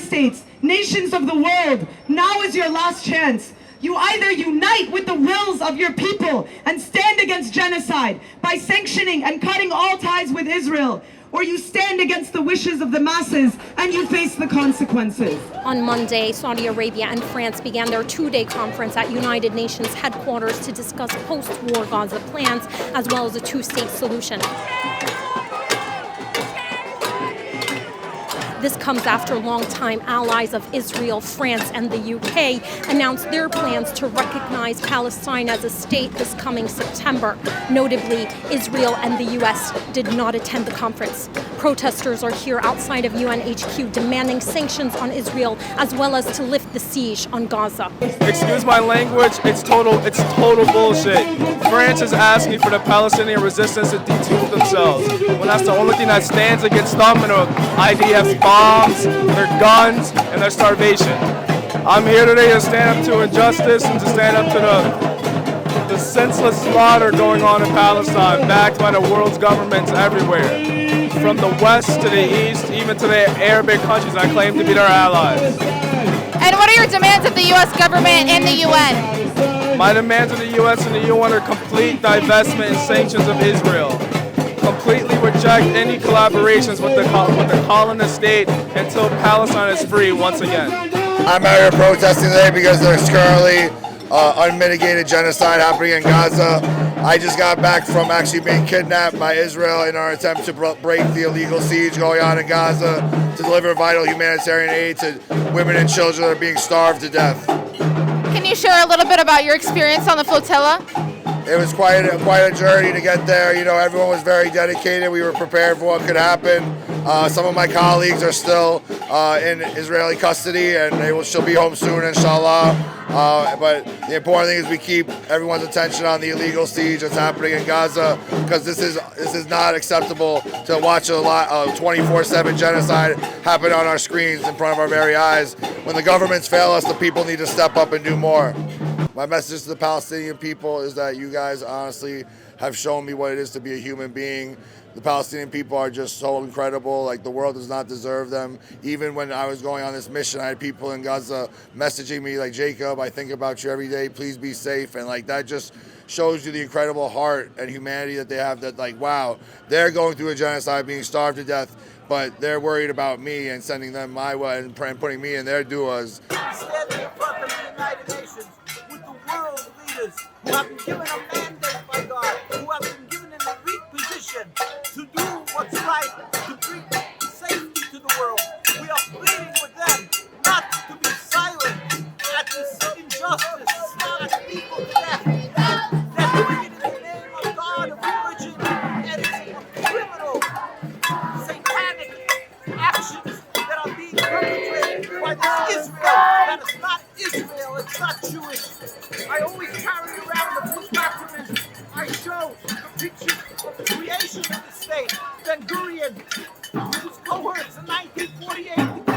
States, nations of the world, now is your last chance. You either unite with the wills of your people and stand against genocide by sanctioning and cutting all ties with Israel, or you stand against the wishes of the masses and you face the consequences. On Monday, Saudi Arabia and France began their two-day conference at United Nations headquarters to discuss post-war Gaza plans as well as a two-state solution. This comes after longtime allies of Israel, France, and the UK announced their plans to recognize Palestine as a state this coming September. Notably, Israel and the US did not attend the conference. Protesters are here outside of UNHQ demanding sanctions on Israel as well as to lift the siege on Gaza. Excuse my language, it's total bullshit. France is asking for the Palestinian resistance to dethrone themselves, when that's the only thing that stands against them and IDF's bombs, their guns, and their starvation. I'm here today to stand up to injustice and to stand up to the senseless slaughter going on in Palestine, backed by the world's governments everywhere, from the west to the east, even to the Arabic countries that claim to be their allies. And what are your demands of the U.S. government and the UN? My demands of the U.S. and the UN are complete divestment and sanctions of Israel. Completely reject any collaborations with the colonist state until Palestine is free once again. I'm out here protesting today because there's currently unmitigated genocide happening in Gaza. I just got back from actually being kidnapped by Israel in our attempt to break the illegal siege going on in Gaza to deliver vital humanitarian aid to women and children that are being starved to death. Can you share a little bit about your experience on the flotilla? It was quite a journey to get there. You know, everyone was very dedicated. We were prepared for what could happen. Some of my colleagues are still in Israeli custody, and they shall be home soon, inshallah. But the important thing is we keep everyone's attention on the illegal siege that's happening in Gaza, because this is not acceptable to watch a 24/7 genocide happen on our screens in front of our very eyes. When the governments fail us, the people need to step up and do more. My message to the Palestinian people is that you guys honestly have shown me what it is to be a human being. The Palestinian people are just so incredible. Like, the world does not deserve them. Even when I was going on this mission, I had people in Gaza messaging me like, Jacob, I think about you every day. Please be safe. And like, that just shows you the incredible heart and humanity that they have, that like, wow, they're going through a genocide, being starved to death, but they're worried about me and sending them my way and putting me in their duas. Standing in front of the United Nations with the world leaders who have been given a mandate by God, who have been given an elite position to do what's right, to bring safety to the world. We are pleading with them not to be silent at this injustice, slaughtering people to death. They're doing it in the name of God, of religion, and it's criminal, satanic actions that are being perpetrated by this Israel. That is not Israel, it's not Jewish. I always carry around the blue documents. I show the pictures of the creation of the state. Ben Gurion, whose cohorts in 1948